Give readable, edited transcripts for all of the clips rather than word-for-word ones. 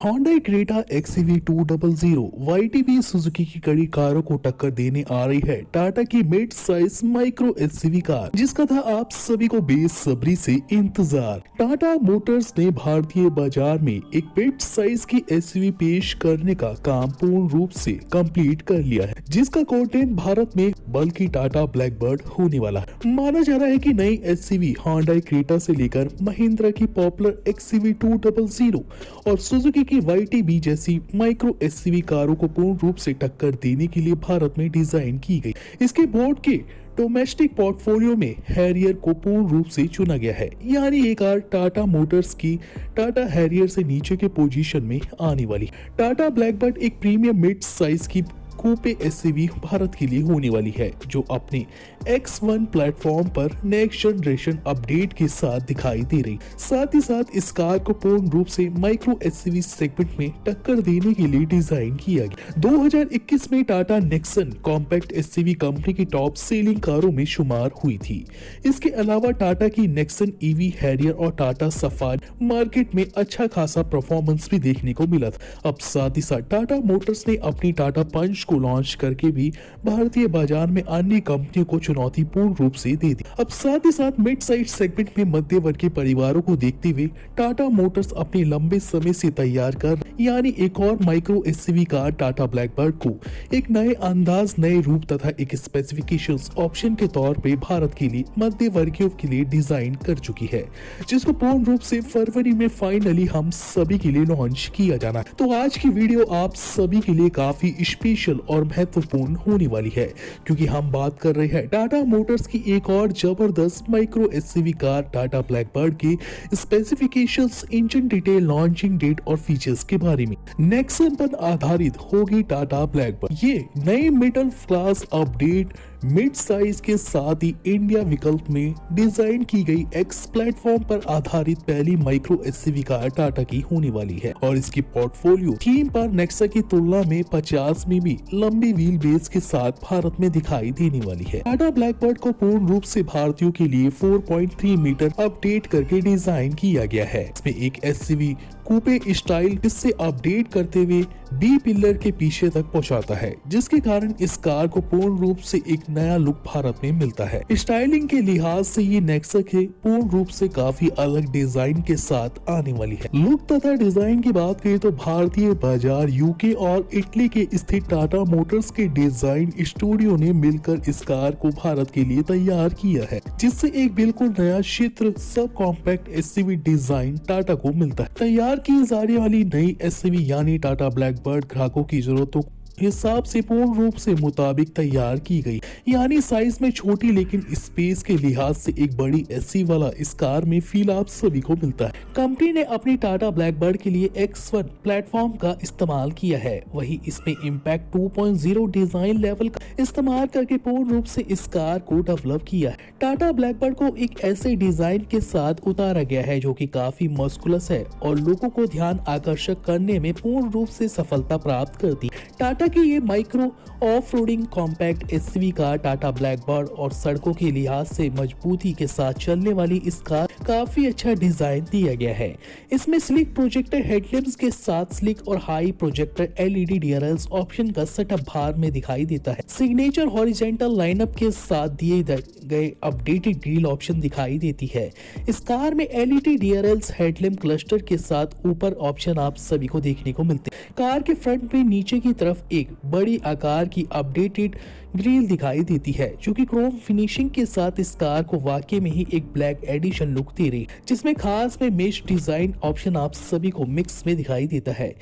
Hyundai Creta XEV 200 YTB Suzuki की कड़ी कारों को टक्कर देने आ रही है टाटा की mid size micro SUV car, जिसका था आप सभी को बेसब्री से इंतजार। टाटा मोटर्स ने भारतीय बाजार में एक मिड साइज की एसयूवी पेश करने का काम पूर्ण रूप से कंप्लीट कर लिया है, जिसका कंटेंट भारत में बल्कि टाटा ब्लैकबर्ड होने वाला है। माना जा रहा है कि नई एसयूवी Hyundai Creta से लेकर महिंद्रा की पॉपुलर XEV 200 और सुजुकी की YTB जैसी माइक्रो एसयूवी कारों को पूर्ण रूप से टक्कर देने के लिए भारत में डिजाइन की गई। इसके बोर्ड के डोमेस्टिक पोर्टफोलियो में हैरियर को पूर्ण रूप से चुना गया है, यानी ये कार टाटा मोटर्स की टाटा हैरियर से नीचे के पोजीशन में आने वाली। टाटा ब्लैकबर्ड एक प्रीमियम मिड साइज की कूपे एसयूवी भारत के लिए होने वाली है, जो अपने X1 प्लेटफॉर्म पर नेक्स्ट जनरेशन अपडेट के साथ दिखाई दे रही। साथ ही साथ इस कार को पूर्ण रूप से माइक्रो एसयूवी सेगमेंट में टक्कर देने के लिए डिजाइन किया गया। 2021 में Tata Nexon compact SUV company की टॉप सेलिंग कारों में शुमार हुई थी। इसके अलावा टाटा की नेक्सन ईवी हैरियर और टाटा सफारी मार्केट में अच्छा खासा परफॉर्मेंस भी देखने को मिला था। अब साथ ही साथ टाटा मोटर्स ने अपनी टाटा पंच को लॉन्च करके भी भारतीय बाजार में अन्य कंपनियों को चुनौती पूर्ण रूप से दे दी। अब साथ ही साथ मिड साइज सेगमेंट में मध्य वर्ग के परिवारों को देखते हुए टाटा मोटर्स अपने लंबे समय से तैयार कर यानी एक और micro SUV car Tata Blackbird को एक नए अंदाज, नए रूप तथा एक स्पेसिफिकेशंस ऑप्शन के तौर पे भारत के लिए मध्य वर्गीयों के लिए डिजाइन कर चुकी है, जिसको पूर्ण रूप से फरवरी में फाइनली हम सभी के लिए लॉन्च किया जाना। तो आज की वीडियो आप सभी के लिए काफी स्पेशल और महत्वपूर्ण होने वाली है, क्योंकि हम बात कर रहे हैं टाटा मोटर्स की एक और जबरदस्त micro SUV car Tata Blackbird के specifications, engine detail, launching date और फीचर्स के बारे में। नेक्सन पर आधारित होगी टाटा ब्लैकबर्ड। ये नई middle class update mid size के साथ ही इंडिया विकल्प में डिजाइन की गई एक्स प्लेटफॉर्म पर आधारित पहली माइक्रो एसयूवी कार टाटा की होने वाली है और इसकी पोर्टफोलियो थीम पर नेक्सा की तुलना में 50 में भी लंबी व्हील बेस के साथ भारत में दिखाई देने वाली है। टाटा ब्लैकबर्ड को पूर्ण रूप से भारतीयों के लिए 4.3 मीटर अपडेट करके डिजाइन किया गया है। इसमें एक एसयूवी कूपे स्टाइल इससे अपडेट करते हुए बी पिलर के पीछे तक पहुंचाता है, जिसके कारण इस कार को पूर्ण रूप से एक नया लुक भारत में मिलता है। स्टाइलिंग के लिहाज से ये नेक्सा के पूर्ण रूप से काफी अलग डिजाइन के साथ आने वाली है। लुक तथा डिजाइन की बात करें तो भारतीय बाजार, यूके और इटली के स्थित टाटा मोटर्स के डिजाइन स्टूडियो ने मिलकर इस कार को भारत के लिए तैयार किया है, जिससे एक बिल्कुल नया क्षेत्र sub compact SUV design Tata को मिलता है। तैयार की जाने वाली नई एसयूवी यानी टाटा ब्लैकबर्ड ग्राहकों की जरूरतों हिसाब से पूर्ण रूप से मुताबिक तैयार की गई, यानी साइज में छोटी लेकिन स्पेस के लिहाज से एक बड़ी एसयूवी वाला इस कार में फील आप सभी को मिलता है। कंपनी ने अपनी टाटा ब्लैकबर्ड के लिए X1 प्लेटफॉर्म का इस्तेमाल किया है, वही इसमें इम्पैक्ट 2.0 डिजाइन लेवल का इस्तेमाल करके पूर्ण रूप से इस कार को डेवलप किया है। टाटा ब्लैकबर्ड को एक ऐसे डिजाइन के साथ उतारा गया है जो कि काफी मस्कुलस है और लोगों को ध्यान आकर्षक करने में पूर्ण रूप से सफलता प्राप्त करती है। टाटा की ये micro off roading compact SUV car Tata Blackbird और सड़कों के लिहाज से मजबूती के साथ चलने वाली इस कार काफी अच्छा डिजाइन दिया गया है। इसमें स्लिक प्रोजेक्टर हेडलैम्प्स के साथ स्लिक और high projector LED DRLs option का सेटअप बाहर में दिखाई देता है। सिग्नेचर हॉरिजॉन्टल लाइनअप के साथ दिए गए अपडेटेड ग्रिल ऑप्शन दिखाई देती है। इस कार में एलईडी डीआरएल्स हेडलैम्प क्लस्टर के साथ ऊपर ऑप्शन आप सभी को देखने को मिलते हैं। कार के फ्रंट में नीचे की तरफ एक बड़ी आकार की अपडेटेड ग्रिल दिखाई देती है, जो कि क्रोम फिनिशिंग के साथ इस कार को वाकई में ही एक ब्लैक एडिशन लुक दे रही है, जिसमें खास में मेश डिजाइन ऑप्शन आप सभी को मिक्स में दिखाई देता है।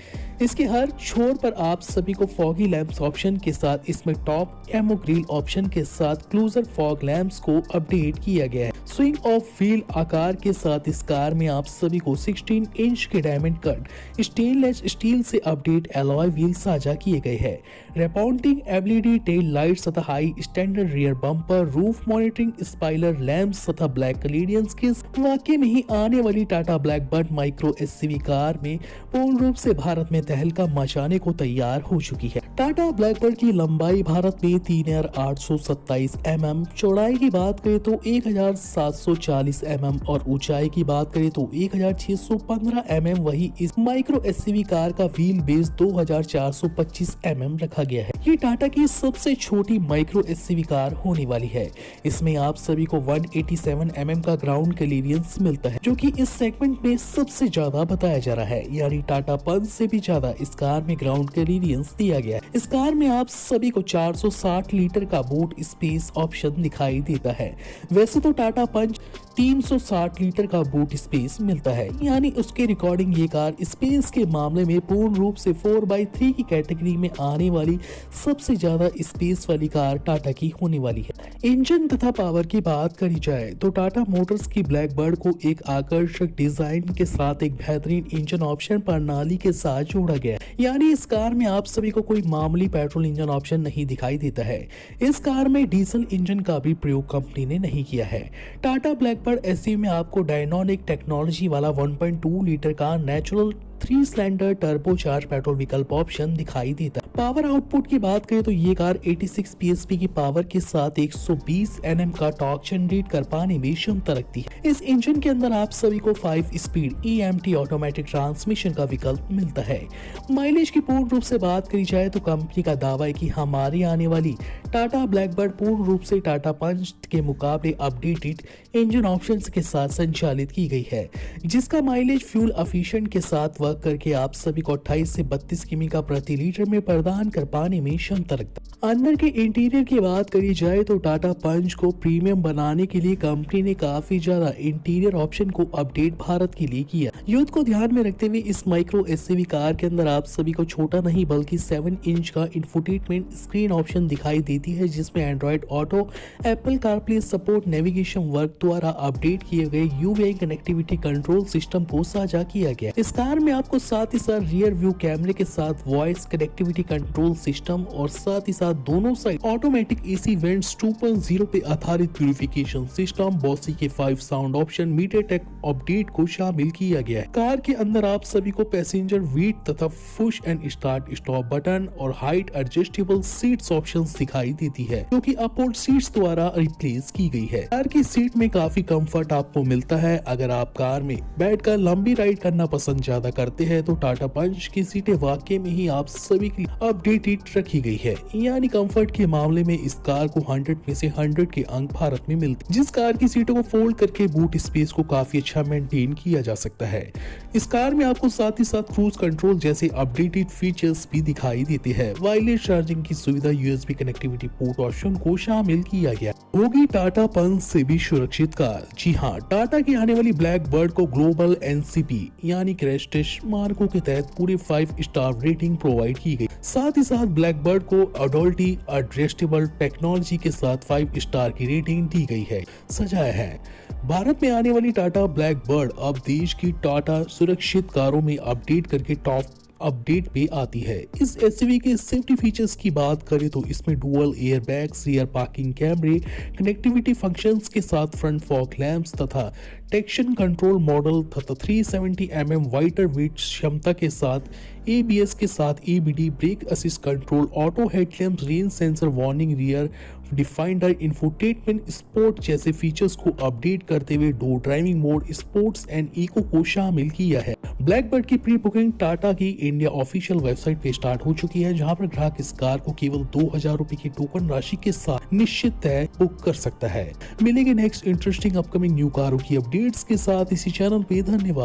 इसके हर छोर पर आप सभी को फॉगी लैंप्स ऑप्शन के साथ इसमें टॉप एमो ग्रिल ऑप्शन के साथ क्लोजर फॉग लैंप्स को अपडेट किया गया है। स्विंग ऑफ व्हील आकार के साथ इस कार में आप सभी को 16 इंच के डायमंड कट स्टेनलेस स्टील से अपडेट एलॉय व्हील साझा किए गए हैं। रेपाउंटिंग एलईडी टेल लाइट्स तथा high standard rear bumper, roof monitoring spoiler lamps तथा ब्लैक कलेडियंस के वाकई में ही आने वाली Tata Blackbird micro SUV car में पूर्ण रूप से भारत में तहलका मचाने को तैयार हो चुकी है। टाटा ब्लैकबर्ड की लंबाई भारत में 3827 mm, चौड़ाई की बात करें तो 1000 1740 mm और ऊंचाई की बात करें तो 1615 mm। वही इस माइक्रो एसयूवी कार का व्हील बेस 2425 mm रखा गया है। ये टाटा की सबसे छोटी माइक्रो एसयूवी कार होने वाली है। इसमें आप सभी को 187 mm का ग्राउंड क्लियरेंस मिलता है, जो कि इस सेगमेंट में सबसे ज्यादा बताया जा रहा है, यानी टाटा पंच से भी ज्यादा इस कार में ग्राउंड क्लियरेंस दिया गया है। इस कार में आप सभी को 460 लीटर का बूट स्पेस ऑप्शन दिखाई देता है। वैसे तो टाटा पंच 360 लीटर का बूट स्पेस मिलता है, यानी उसके रिकॉर्डिंग ये कार स्पेस के मामले में पूर्ण रूप से 4x3 की कैटेगरी में आने वाली सबसे ज्यादा स्पेस वाली कार टाटा की होने वाली है। इंजन तथा पावर की बात करी जाए तो टाटा मोटर्स की ब्लैक बर्ड को एक आकर्षक डिजाइन के साथ एक बेहतरीन इंजन ऑप्शन प्रणाली के साथ जोड़ा गया है, यानी इस कार में आप सभी को कोई मामूली पेट्रोल इंजन ऑप्शन नहीं दिखाई देता है। इस कार में डीजल इंजन का भी प्रयोग कंपनी ने नहीं किया है। टाटा ब्लैक बर्ड एसयूवी में आपको डायनामिक टेक्नोलॉजी वाला 1.2 लीटर का नेचुरल 3 सिलेंडर टर्बोचार्ज पेट्रोल विकल्प ऑप्शन दिखाई देता है। पावर आउटपुट की बात करें तो ये कार 86 psp की पावर के साथ 120 Nm का टॉर्क जनरेट कर पाने में क्षमता रखती है। इस इंजन के अंदर आप सभी को 5 स्पीड EMT ऑटोमेटिक ट्रांसमिशन का विकल्प मिलता है। माइलेज की पूर्ण रूप से बात करी जाए तो कंपनी का दावा है कि हमारी आने वाली टाटा ब्लैक बर्ड पूर्ण रूप से टाटा पंच के मुकाबले अपडेटेड इंजन ऑप्शन के साथ संचालित की गई है, जिसका माइलेज फ्यूल एफिशिएंट के साथ वर्क करके आप सभी को 28 से 32 किमी का प्रति लीटर में प्रदान कर पाने में क्षमता रखता है। अंदर के इंटीरियर की बात करी जाए तो टाटा पंच को प्रीमियम बनाने के लिए कंपनी ने काफी ज्यादा इंटीरियर ऑप्शन को अपडेट भारत के लिए किया। यूथ को ध्यान में रखते हुए इस माइक्रो एसयूवी कार के अंदर आप सभी को छोटा नहीं बल्कि 7 इंच का इंफोटेनमेंट स्क्रीन ऑप्शन दिखाई देती है, जिसमें Android auto, Apple CarPlay support, navigation work द्वारा अपडेट किए गए UVI कनेक्टिविटी कंट्रोल सिस्टम को साझा किया गया। इस कार में आपको साथ ही साथ रियर व्यू कैमरे के साथ वॉइस कनेक्टिविटी कंट्रोल सिस्टम और साथ ही साथ दोनों साइड ऑटोमेटिक AC वेंट्स 2.0 पे आधारित प्यूरिफिकेशन सिस्टम, बॉसी के 5 साउंड ऑप्शन, मीडियाटेक अपडेट को शामिल किया गया है। कार के अंदर आप सभी को पैसेंजर वेट तथा push and start stop button और हाइट एडजस्टेबल सीट्स ऑप्शंस दिखाई देती है, जो कि अपवर्ड सीट्स द्वारा रिप्लेस की गई है। कार की सीट में काफी कंफर्ट आपको मिलता है। अगर आप कार में बैठकर लंबी राइड करना पसंद ज्यादा करते हैं तो टाटा पंच की सीटें वाकई में ही आप सभी की अपडेटेड रखी गई है, यानी कंफर्ट के मामले में इस कार को 100 में से 100 के अंक भारत में मिलते हैं। जिस कार की सीटों को फोल्ड करके बूट स्पेस को काफी अच्छा मेंटेन किया जा सकता है। इस कार में आपको साथ ही साथ क्रूज कंट्रोल जैसे अपडेटेड फीचर्स भी दिखाई देते हैं। वायरलेस चार्जिंग की सुविधा, USB कनेक्टिविटी पोर्ट ऑप्शन को शामिल किया गया। होगी टाटा पंच से भी सुरक्षित कार। जी हाँ, टाटा की आने वाली ब्लैक बर्ड को ग्लोबल NCP यानी क्रैश टेस्ट मार्कों के तहत पूरे 5 स्टार रेटिंग प्रोवाइड की गई। साथ ही साथ ब्लैक बर्ड को अडोल्टी एडजस्टेबल टेक्नोलॉजी के साथ 5 स्टार की रेटिंग दी गई है। सजाया है भारत में आने वाली टाटा ब्लैक बर्ड अब देश की टाटा सुरक्षित कारों में अपडेट करके टॉप अपडेट पे आती है। इस एसयूवी के सेफ्टी फीचर्स की बात करें तो इसमें dual air bags, rear parking कैमरे, कनेक्टिविटी फंक्शंस के साथ फ्रंट फॉग लैंप्स तथा ट्रैक्शन कंट्रोल मॉडल तथा 370 mm वाइटर वेट क्षमता के साथ ABS के साथ ABD brake assist control, auto headlamp, rain sensor warning, rear defender, infotainment, sport जैसे फीचर्स को अपडेट करते हुए डो driving mode, sports and eco को शामिल किया है। ब्लैक बर्ड की प्री बुकिंग टाटा की इंडिया ऑफिशियल वेबसाइट पे स्टार्ट हो चुकी है, जहां पर ग्राहक इस कार को केवल 2000 रुपए की टोकन राशि के साथ निश्चित तय बुक कर सकता है। मिलेंगे नेक्स्ट इंटरेस्टिंग अपकमिंग न्यू कारों की अपडेट्स के साथ इसी चैनल पे। धन्यवाद।